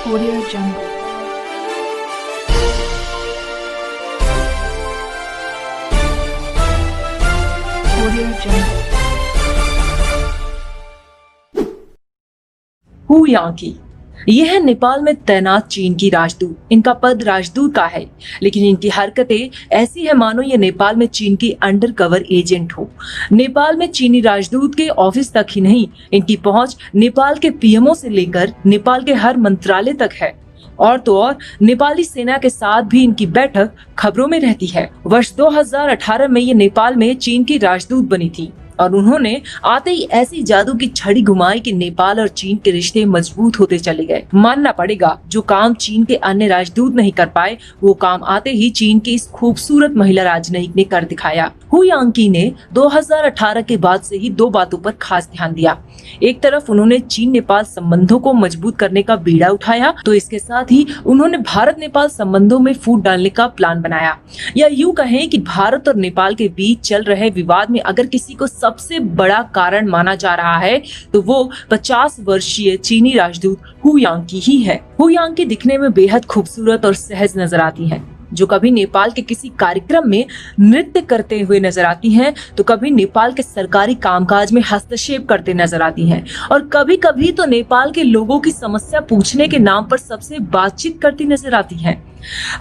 Audio Jungle. Audio Jungle. हू Yankee यह है नेपाल में तैनात चीन की राजदूत। इनका पद राजदूत का है, लेकिन इनकी हरकतें ऐसी है मानो ये नेपाल में चीन की अंडर कवर एजेंट हो। नेपाल में चीनी राजदूत के ऑफिस तक ही नहीं, इनकी पहुंच नेपाल के पीएमओ से लेकर नेपाल के हर मंत्रालय तक है। और तो और नेपाली सेना के साथ भी इनकी बैठक खबरों में रहती है। वर्ष 2018 में ये नेपाल में चीन की राजदूत बनी थी और उन्होंने आते ही ऐसी जादू की छड़ी घुमाई कि नेपाल और चीन के रिश्ते मजबूत होते चले गए। मानना पड़ेगा, जो काम चीन के अन्य राजदूत नहीं कर पाए, वो काम आते ही चीन की इस खूबसूरत महिला राजनयिक ने कर दिखाया। हू यांकी ने 2018 के बाद से ही दो बातों पर खास ध्यान दिया। एक तरफ उन्होंने चीन नेपाल संबंधों को मजबूत करने का बीड़ा उठाया, तो इसके साथ ही उन्होंने भारत नेपाल संबंधों में फूट डालने का प्लान बनाया। या यूं कहें कि भारत और नेपाल के बीच चल रहे विवाद में अगर किसी को सबसे बड़ा कारण माना जा रहा है तो वो 50 वर्षीय चीनी राजदूत हू यांकी ही है। हू यांकी दिखने में बेहद खूबसूरत और सहज नजर आती हैं। जो कभी नेपाल के किसी कार्यक्रम में नृत्य करते हुए नजर आती हैं, तो कभी नेपाल के सरकारी कामकाज में हस्तक्षेप करते नजर आती हैं, और कभी कभी तो नेपाल के लोगों की समस्या पूछने के नाम पर सबसे बातचीत करती नजर आती हैं।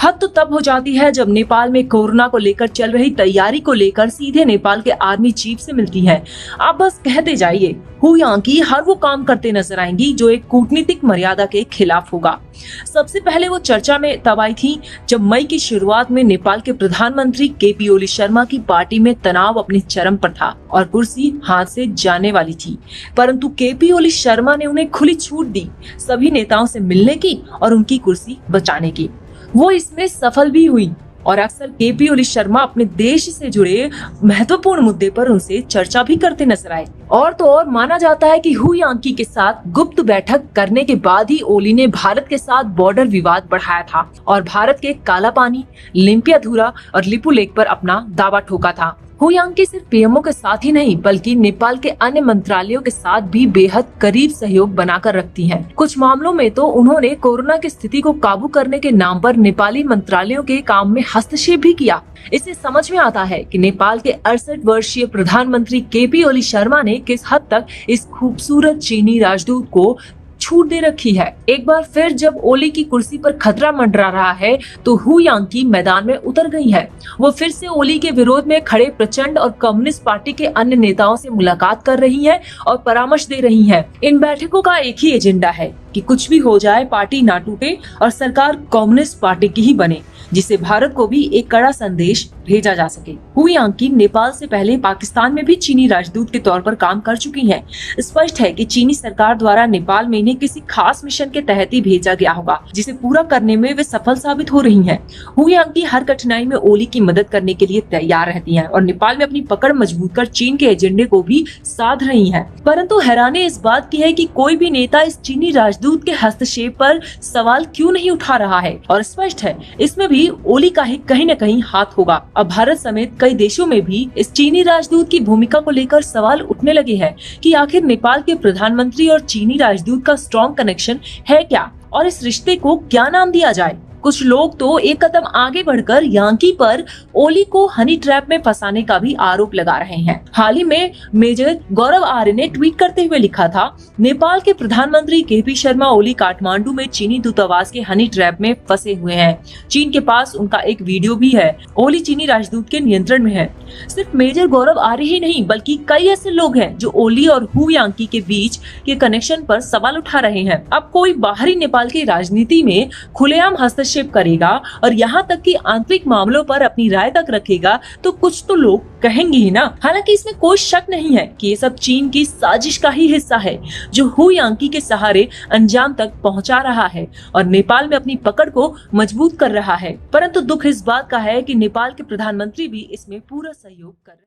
हद तो तब हो जाती है जब नेपाल में कोरोना को लेकर चल रही तैयारी को लेकर सीधे नेपाल के आर्मी चीफ से मिलती हैं। आप बस कहते जाइए, हू यांकी हर वो काम करते नजर आएंगी जो एक कूटनीतिक मर्यादा के खिलाफ होगा। सबसे पहले वो चर्चा में तब आई थी जब मई की शुरुआत में नेपाल के प्रधानमंत्री केपी ओली शर्मा की पार्टी में तनाव अपने चरम पर था और कुर्सी हाथ से जाने वाली थी, परंतु केपी ओली शर्मा ने उन्हें खुली छूट दी सभी नेताओं से मिलने की और उनकी कुर्सी बचाने की। वो इसमें सफल भी हुई और अक्सर केपी ओली शर्मा अपने देश से जुड़े महत्वपूर्ण मुद्दे पर उनसे चर्चा भी करते नजर आए। और तो और माना जाता है कि हू यांकी के साथ गुप्त बैठक करने के बाद ही ओली ने भारत के साथ बॉर्डर विवाद बढ़ाया था और भारत के काला पानी, लिम्पियाधुरा और लिपु लेक पर अपना दावा ठोका था। हू यांकी सिर्फ पीएमओ के साथ ही नहीं बल्कि नेपाल के अन्य मंत्रालयों के साथ भी बेहद करीब सहयोग बनाकर रखती हैं। कुछ मामलों में तो उन्होंने कोरोना की स्थिति को काबू करने के नाम पर नेपाली मंत्रालयों के काम में हस्तक्षेप भी किया। इससे समझ में आता है कि नेपाल के 68 वर्षीय प्रधानमंत्री केपी ओली शर्मा ने किस हद तक इस खूबसूरत चीनी राजदूत को छूट दे रखी है। एक बार फिर जब ओली की कुर्सी पर खतरा मंडरा रहा है तो हू यांकी मैदान में उतर गई है। वो फिर से ओली के विरोध में खड़े प्रचंड और कम्युनिस्ट पार्टी के अन्य नेताओं से मुलाकात कर रही हैं और परामर्श दे रही हैं। इन बैठकों का एक ही एजेंडा है कि कुछ भी हो जाए, पार्टी ना टूटे और सरकार कम्युनिस्ट पार्टी की ही बने, जिससे भारत को भी एक कड़ा संदेश भेजा जा सके। हू यांकी नेपाल से पहले पाकिस्तान में भी चीनी राजदूत के तौर पर काम कर चुकी हैं। स्पष्ट है कि चीनी सरकार द्वारा नेपाल में इन्हें किसी खास मिशन के तहत ही भेजा गया होगा, जिसे पूरा करने में वे सफल साबित हो रही हैं। हू यांकी हर कठिनाई में ओली की मदद करने के लिए तैयार रहती हैं और नेपाल में अपनी पकड़ मजबूत कर चीन के एजेंडे को भी साध रही हैं। परंतु हैरानी इस बात की है कि कोई भी नेता इस चीनी राजदूत के हस्तक्षेप पर सवाल क्यों नहीं उठा रहा है, और स्पष्ट है इसमें भी ओली का ही कहीं न कहीं हाथ होगा। अब भारत समेत कई देशों में भी इस चीनी राजदूत की भूमिका को लेकर सवाल उठने लगे हैं कि आखिर नेपाल के प्रधानमंत्री और चीनी राजदूत का स्ट्रॉन्ग कनेक्शन है क्या, और इस रिश्ते को क्या नाम दिया जाए। कुछ लोग तो एक कदम आगे बढ़कर यांकी पर ओली को हनी ट्रैप में फंसाने का भी आरोप लगा रहे हैं। हाल ही में मेजर गौरव आर्य ने ट्वीट करते हुए लिखा था, नेपाल के प्रधानमंत्री केपी शर्मा ओली काठमांडू में चीनी दूतावास के हनी ट्रैप में फंसे हुए हैं। चीन के पास उनका एक वीडियो भी है। ओली चीनी राजदूत के नियंत्रण में है। सिर्फ मेजर गौरव आर्य ही नहीं बल्कि कई ऐसे लोग हैं जो ओली और हू यांकी के बीच के कनेक्शन पर सवाल उठा रहे हैं। अब कोई बाहरी नेपाल की राजनीति में खुलेआम हस्तक्षेप करेगा और यहाँ तक कि आंतरिक मामलों पर अपनी राय तक रखेगा तो कुछ तो लोग कहेंगे ही ना। हालांकि इसमें कोई शक नहीं है कि ये सब चीन की साजिश का ही हिस्सा है जो हू यांकी के सहारे अंजाम तक पहुंचा रहा है और नेपाल में अपनी पकड़ को मजबूत कर रहा है। परंतु दुख इस बात का है कि नेपाल के प्रधानमंत्री भी इसमें पूरा सहयोग कर रहे हैं।